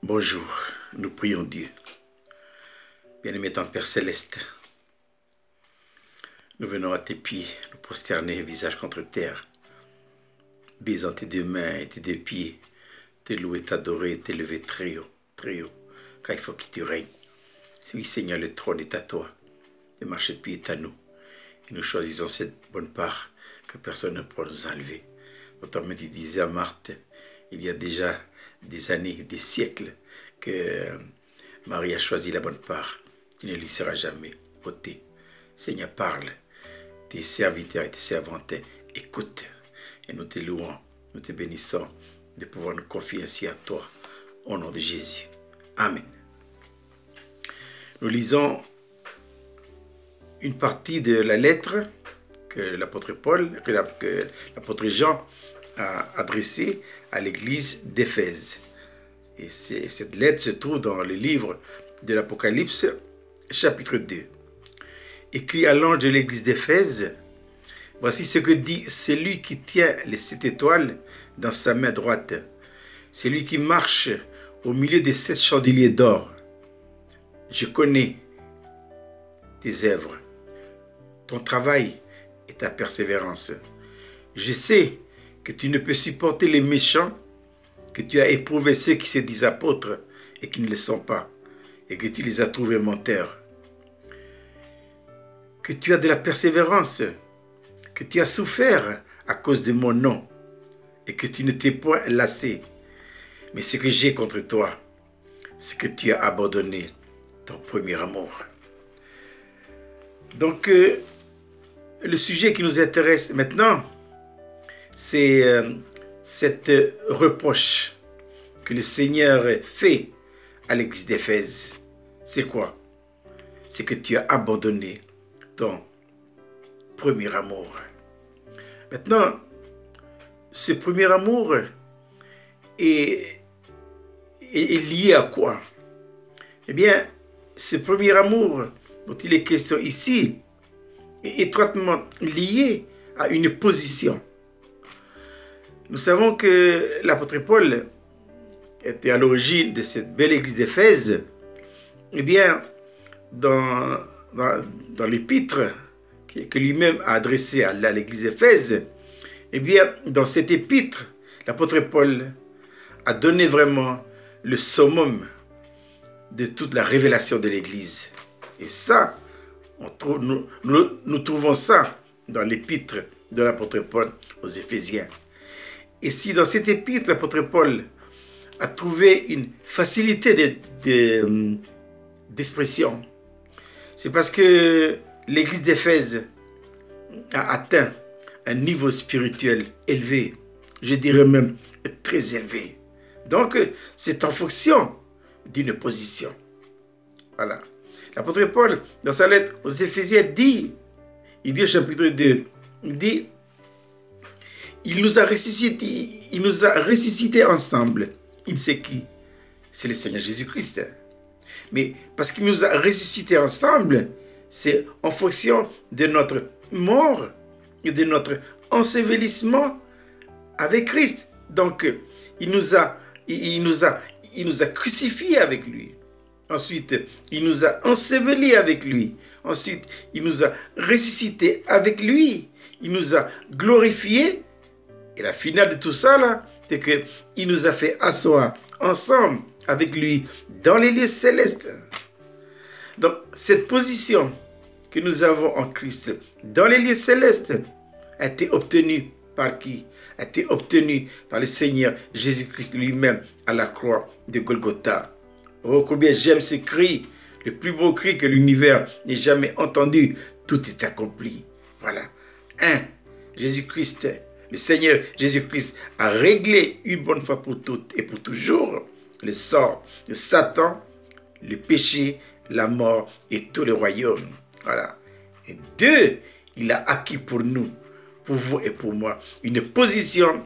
Bonjour, nous prions Dieu. Bien-aimé ton Père Céleste, nous venons à tes pieds, nous prosterner visage contre terre, baisant tes deux mains et tes deux pieds, te louer, t'adorer, t'élever très haut, car il faut que tu règnes. Oui, Seigneur, le trône est à toi, le marchepied est à nous, et nous choisissons cette bonne part que personne ne pourra nous enlever. Notamment, tu disais à Marthe, il y a déjà des années, des siècles, que Marie a choisi la bonne part, qui ne lui sera jamais ôtée. Seigneur, parle. Tes serviteurs et tes servantes écoutent. Et nous te louons, nous te bénissons de pouvoir nous confier ainsi à toi. Au nom de Jésus. Amen. Nous lisons une partie de la lettre que l'apôtre Paul, que l'apôtre Jean a adressée à l'église d'Éphèse. Et cette lettre se trouve dans le livre de l'Apocalypse, chapitre 2. Écrit à l'ange de l'église d'Éphèse, voici ce que dit celui qui tient les 7 étoiles dans sa main droite, celui qui marche au milieu des 7 chandeliers d'or. Je connais tes œuvres, ton travail et ta persévérance. Je sais que tu ne peux supporter les méchants, que tu as éprouvé ceux qui se disent apôtres et qui ne le sont pas, et que tu les as trouvés menteurs. Que tu as de la persévérance, que tu as souffert à cause de mon nom, et que tu ne t'es point lassé. Mais ce que j'ai contre toi, c'est que tu as abandonné ton premier amour. Donc, le sujet qui nous intéresse maintenant, c'est cette reproche que le Seigneur fait à l'église d'Éphèse. C'est quoi? C'est que tu as abandonné ton premier amour. Maintenant, ce premier amour est lié à quoi? Eh bien, ce premier amour dont il est question ici est étroitement lié à une position. Nous savons que l'apôtre Paul était à l'origine de cette belle église d'Éphèse. Eh bien, dans l'épître que lui-même a adressé à l'église d'Éphèse, eh bien, dans cette épître, l'apôtre Paul a donné vraiment le summum de toute la révélation de l'église. Et ça, nous trouvons ça dans l'épître de l'apôtre Paul aux Éphésiens. Et si dans cette épître, l'apôtre Paul a trouvé une facilité d'expression, c'est parce que l'église d'Éphèse a atteint un niveau spirituel élevé, je dirais même très élevé. Donc, c'est en fonction d'une position. Voilà. L'apôtre Paul, dans sa lettre aux Éphésiens, il dit au chapitre 2, il dit, il nous a ressuscités ensemble. Il sait qui? C'est le Seigneur Jésus-Christ. Mais parce qu'il nous a ressuscités ensemble, c'est en fonction de notre mort et de notre ensevelissement avec Christ. Donc, il nous a crucifiés avec lui. Ensuite, il nous a ensevelis avec lui. Ensuite, il nous a ressuscités avec lui. Il nous a glorifiés. Et la finale de tout ça, là, c'est qu'il nous a fait asseoir ensemble avec lui dans les lieux célestes. Donc, cette position que nous avons en Christ dans les lieux célestes a été obtenue par qui? A été obtenue par le Seigneur Jésus-Christ lui-même à la croix de Golgotha. Oh, combien j'aime ce cri, le plus beau cri que l'univers n'ait jamais entendu. Tout est accompli. Voilà. Jésus-Christ, le Seigneur Jésus-Christ a réglé une bonne fois pour toutes et pour toujours le sort de Satan, le péché, la mort et tout le royaume. Voilà. Et 2, il a acquis pour nous, pour vous et pour moi, une position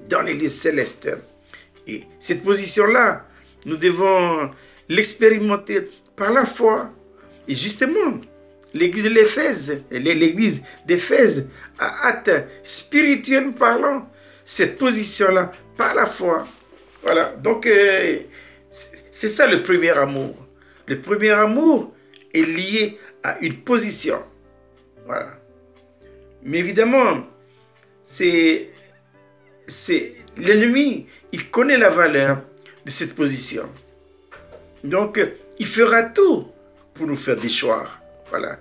dans les lieux célestes. Et cette position-là, nous devons l'expérimenter par la foi. Et justement, l'église d'Éphèse a atteint, spirituellement parlant, cette position-là par la foi. Voilà. Donc, C'est ça le premier amour. Le premier amour est lié à une position. Voilà. Mais évidemment, c'est l'ennemi, il connaît la valeur de cette position. Donc, il fera tout pour nous faire déchoir. Voilà.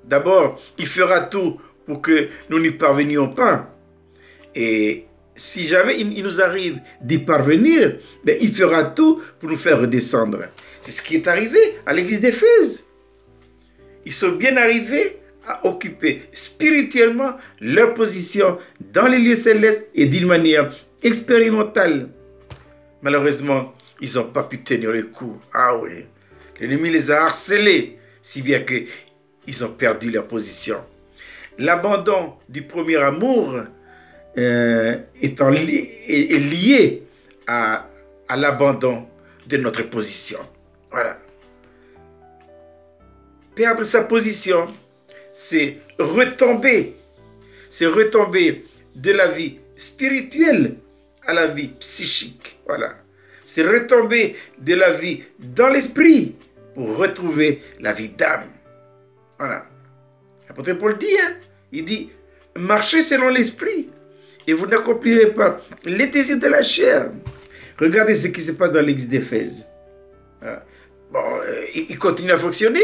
D'abord, il fera tout pour que nous n'y parvenions pas. Et si jamais il nous arrive d'y parvenir, ben, il fera tout pour nous faire redescendre. C'est ce qui est arrivé à l'église d'Éphèse. Ils sont bien arrivés à occuper spirituellement leur position dans les lieux célestes et d'une manière expérimentale. Malheureusement, ils n'ont pas pu tenir le coup. Ah oui, l'ennemi les a harcelés, si bien qu'ils ont perdu leur position. L'abandon du premier amour est lié à l'abandon de notre position. Voilà. Perdre sa position, c'est retomber de la vie spirituelle à la vie psychique. Voilà. C'est retomber de la vie dans l'esprit pour retrouver la vie d'âme. Voilà. L'apôtre Paul dit, il dit, marchez selon l'esprit et vous n'accomplirez pas les désirs de la chair. Regardez ce qui se passe dans l'église d'Éphèse. Bon, il continue à fonctionner,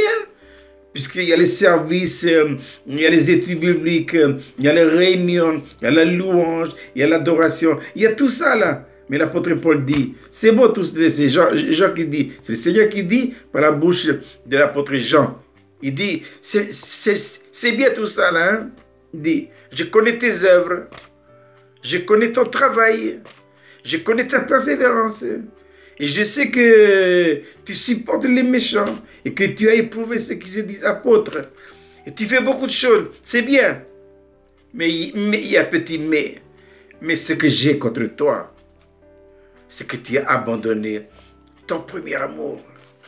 puisqu'il y a les services, il y a les études bibliques, il y a les réunions, il y a la louange, il y a l'adoration, il y a tout ça là. Mais l'apôtre Paul dit, c'est beau tous ces gens qui disent, c'est le Seigneur qui dit par la bouche de l'apôtre Jean. Il dit, c'est bien tout ça là. Hein? Il dit, je connais tes œuvres, je connais ton travail, je connais ta persévérance. Et je sais que tu supportes les méchants et que tu as éprouvé ceux qui se disent apôtres. Et tu fais beaucoup de choses, c'est bien. Mais il y a un petit mais. Mais ce que j'ai contre toi, c'est que tu as abandonné ton premier amour.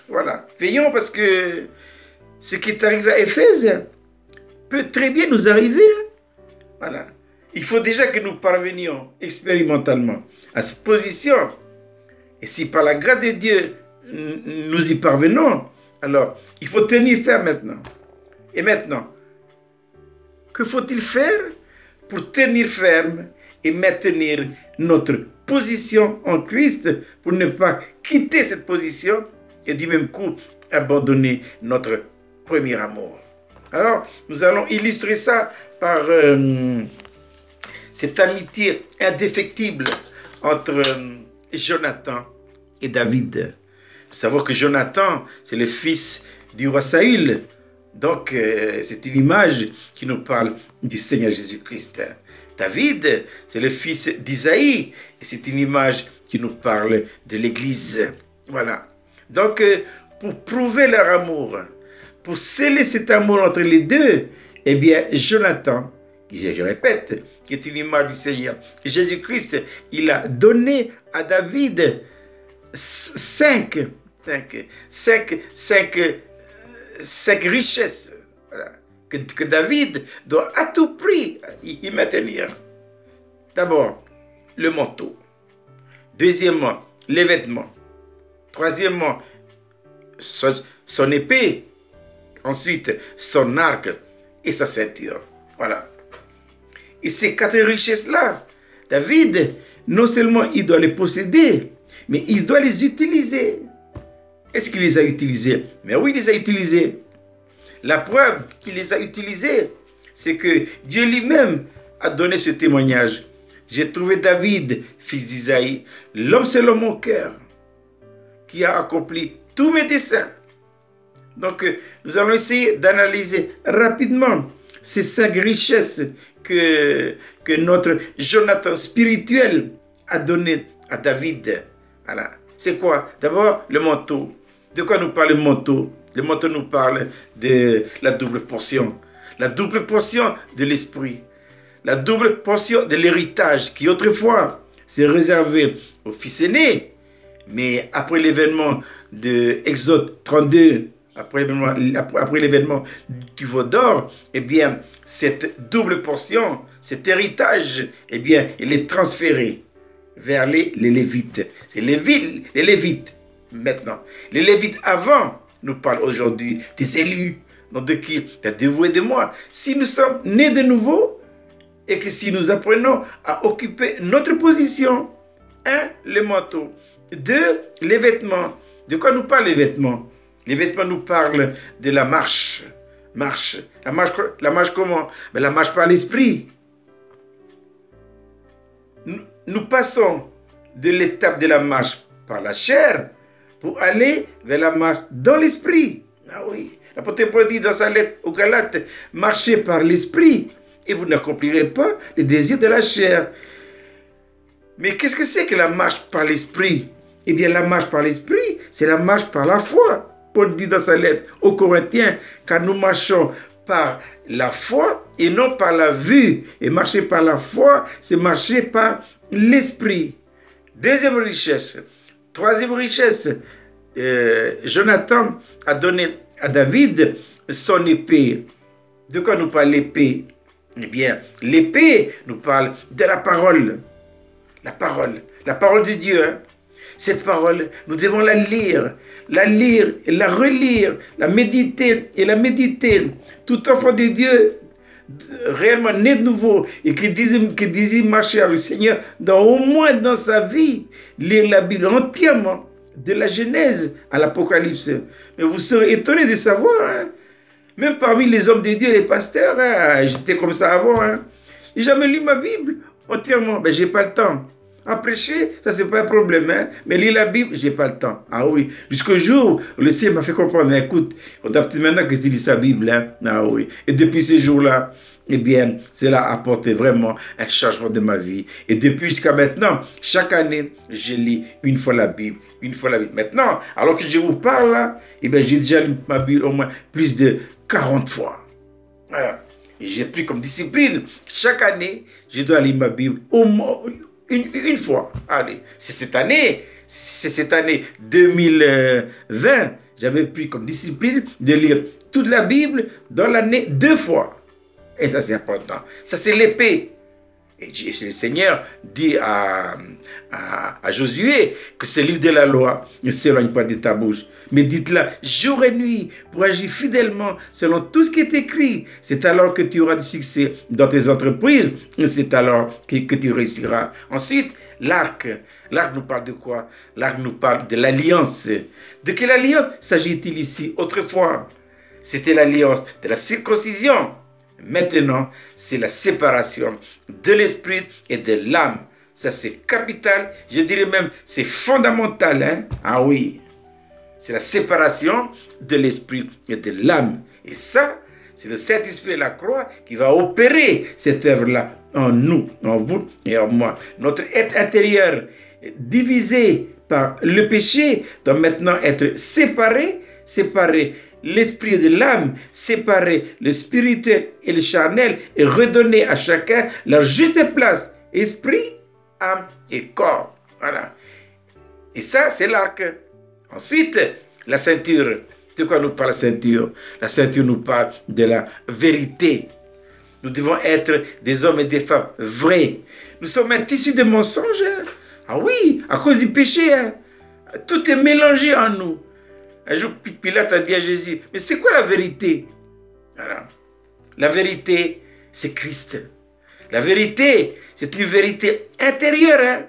Voilà. Veillons parce que ce qui est arrivé à Éphèse peut très bien nous arriver. Voilà. Il faut déjà que nous parvenions expérimentalement à cette position. Et si par la grâce de Dieu, nous y parvenons, alors il faut tenir ferme maintenant. Et maintenant, que faut-il faire pour tenir ferme et maintenir notre position en Christ pour ne pas quitter cette position et du même coup abandonner notre premier amour? Alors, nous allons illustrer ça par cette amitié indéfectible entre Jonathan et David. Nous savons que Jonathan, c'est le fils du roi Saül. Donc, c'est une image qui nous parle du Seigneur Jésus-Christ. David, c'est le fils d'Isaïe. Et c'est une image qui nous parle de l'Église. Voilà. Donc, pour prouver leur amour, pour sceller cet amour entre les deux, eh bien, Jonathan, qui, je répète, qui est une image du Seigneur Jésus-Christ, il a donné à David cinq richesses, voilà, que David doit à tout prix y maintenir. D'abord, le manteau. Deuxièmement, les vêtements. Troisièmement, son épée. Ensuite, son arc et sa ceinture. Voilà. Et ces quatre richesses-là, David, non seulement il doit les posséder, mais il doit les utiliser. Est-ce qu'il les a utilisés? Mais oui, il les a utilisés. La preuve qu'il les a utilisés, c'est que Dieu lui-même a donné ce témoignage. J'ai trouvé David, fils d'Isaïe, l'homme selon mon cœur, qui a accompli tous mes desseins. Donc, nous allons essayer d'analyser rapidement ces cinq richesses que notre Jonathan spirituel a donné à David. Voilà. C'est quoi? D'abord, le manteau. De quoi nous parle le manteau? Le manteau nous parle de la double portion. La double portion de l'esprit. La double portion de l'héritage qui autrefois s'est réservé aux fils aînés. Mais après l'événement de Exode 32, après l'événement du veau d'or, eh bien, cette double portion, cet héritage, eh bien, il est transféré vers les Lévites. C'est les Lévites maintenant. Les Lévites avant nous parlent aujourd'hui des élus, donc de qui? De vous et de moi. Si nous sommes nés de nouveau et que si nous apprenons à occuper notre position, un, le manteau, deux, les vêtements. De quoi nous parlent les vêtements? Les vêtements nous parlent de la marche. Marche. La marche comment? Ben, la marche par l'esprit. Nous passons de l'étape de la marche par la chair pour aller vers la marche dans l'esprit. Ah oui. L'apôtre Paul dit dans sa lettre aux Galates, marchez par l'esprit et vous n'accomplirez pas les désirs de la chair. Mais qu'est-ce que c'est que la marche par l'esprit? Eh bien, la marche par l'esprit, c'est la marche par la foi. Paul dit dans sa lettre aux Corinthiens, car nous marchons par la foi et non par la vue. Et marcher par la foi, c'est marcher par l'esprit. Deuxième richesse. Troisième richesse, Jonathan a donné à David son épée. De quoi nous parle l'épée? Eh bien, l'épée nous parle de la parole. La parole de Dieu. Hein? Cette parole, nous devons la lire et la relire, la méditer et la méditer. Tout enfant de Dieu, réellement né de nouveau et qui désire marcher avec le Seigneur, au moins dans sa vie, lire la Bible entièrement, de la Genèse à l'Apocalypse. Mais vous serez étonnés de savoir, hein, même parmi les hommes de Dieu et les pasteurs, hein, j'étais comme ça avant, hein, j'ai jamais lu ma Bible entièrement, ben j'ai pas le temps. À prêcher, ça c'est pas un problème, hein? Mais lire la Bible, j'ai pas le temps. Ah oui, jusqu'au jour où le Seigneur m'a fait comprendre, mais écoute, on doit peut-être maintenant que tu lis ta Bible, hein? Ah oui. Et depuis ce jour-là, eh bien, cela a apporté vraiment un changement de ma vie. Et depuis jusqu'à maintenant, chaque année, je lis une fois la Bible, une fois la Bible. Maintenant, alors que je vous parle là, eh bien, j'ai déjà lu ma Bible au moins plus de 40 fois. Voilà. Et j'ai pris comme discipline, chaque année, je dois lire ma Bible au moins une fois. Allez, c'est cette année 2020, j'avais pris comme discipline de lire toute la Bible dans l'année 2 fois. Et ça, c'est important. Ça, c'est l'épée. Et le Seigneur dit à Josué que ce livre de la loi ne s'éloigne pas de ta bouche. Mais dites-la jour et nuit pour agir fidèlement selon tout ce qui est écrit. C'est alors que tu auras du succès dans tes entreprises. Et c'est alors que tu réussiras. Ensuite, l'arc. L'arc nous parle de quoi? L'arc nous parle de l'alliance. De quelle alliance s'agit-il ici? Autrefois, c'était l'alliance de la circoncision. Maintenant, c'est la séparation de l'esprit et de l'âme. Ça, c'est capital. Je dirais même, c'est fondamental. Hein? Ah oui. C'est la séparation de l'esprit et de l'âme. Et ça, c'est le Saint-Esprit et la croix qui va opérer cette œuvre-là en nous, en vous et en moi. Notre être intérieur, divisé par le péché, doit maintenant être séparé. L'esprit de l'âme, séparer le spirituel et le charnel et redonner à chacun leur juste place, esprit, âme et corps. Voilà. Et ça, c'est l'arc. Ensuite, la ceinture. De quoi nous parle la ceinture? La ceinture nous parle de la vérité. Nous devons être des hommes et des femmes vrais. Nous sommes un tissu de mensonges. Hein? Ah oui, à cause du péché. Hein? Tout est mélangé en nous. Un jour, Pilate a dit à Jésus, mais c'est quoi la vérité? Voilà. La vérité, c'est Christ. La vérité, c'est une vérité intérieure. Hein?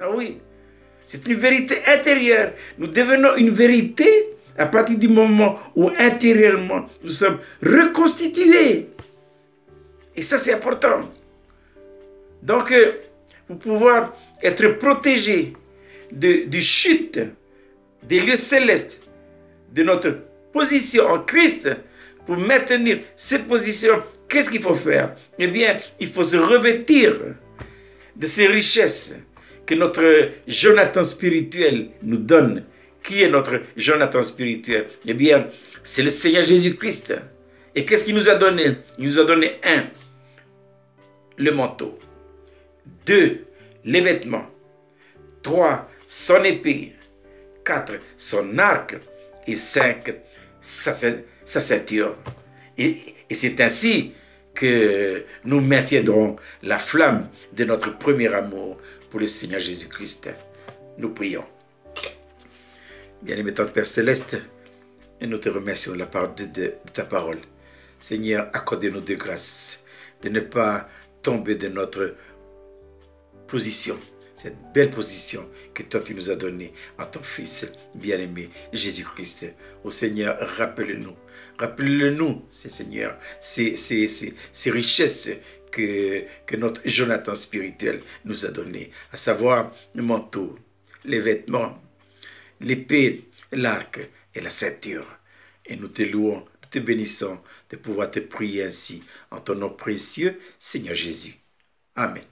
Ah oui, c'est une vérité intérieure. Nous devenons une vérité à partir du moment où intérieurement, nous sommes reconstitués. Et ça, c'est important. Donc, pour pouvoir être protégé du chute des lieux célestes, de notre position en Christ, pour maintenir cette position, qu'est-ce qu'il faut faire? Eh bien, il faut se revêtir de ces richesses que notre Jonathan spirituel nous donne. Qui est notre Jonathan spirituel? Eh bien, c'est le Seigneur Jésus-Christ. Et qu'est-ce qu'il nous a donné? Il nous a donné 1, le manteau. 2, les vêtements. 3, son épée. 4, son arc. Et 5, sa ceinture. Et c'est ainsi que nous maintiendrons la flamme de notre premier amour pour le Seigneur Jésus-Christ. Nous prions. Bien-aimé Tante Père Céleste, et nous te remercions de la part de ta parole. Seigneur, accorde-nous de grâce de ne pas tomber de notre position, cette belle position que toi tu nous as donnée en ton Fils bien-aimé Jésus-Christ. Ô Seigneur, rappelle-nous, Seigneur, ces richesses que notre Jonathan spirituel nous a données, à savoir le manteau, les vêtements, l'épée, l'arc et la ceinture. Et nous te louons, nous te bénissons de pouvoir te prier ainsi en ton nom précieux, Seigneur Jésus. Amen.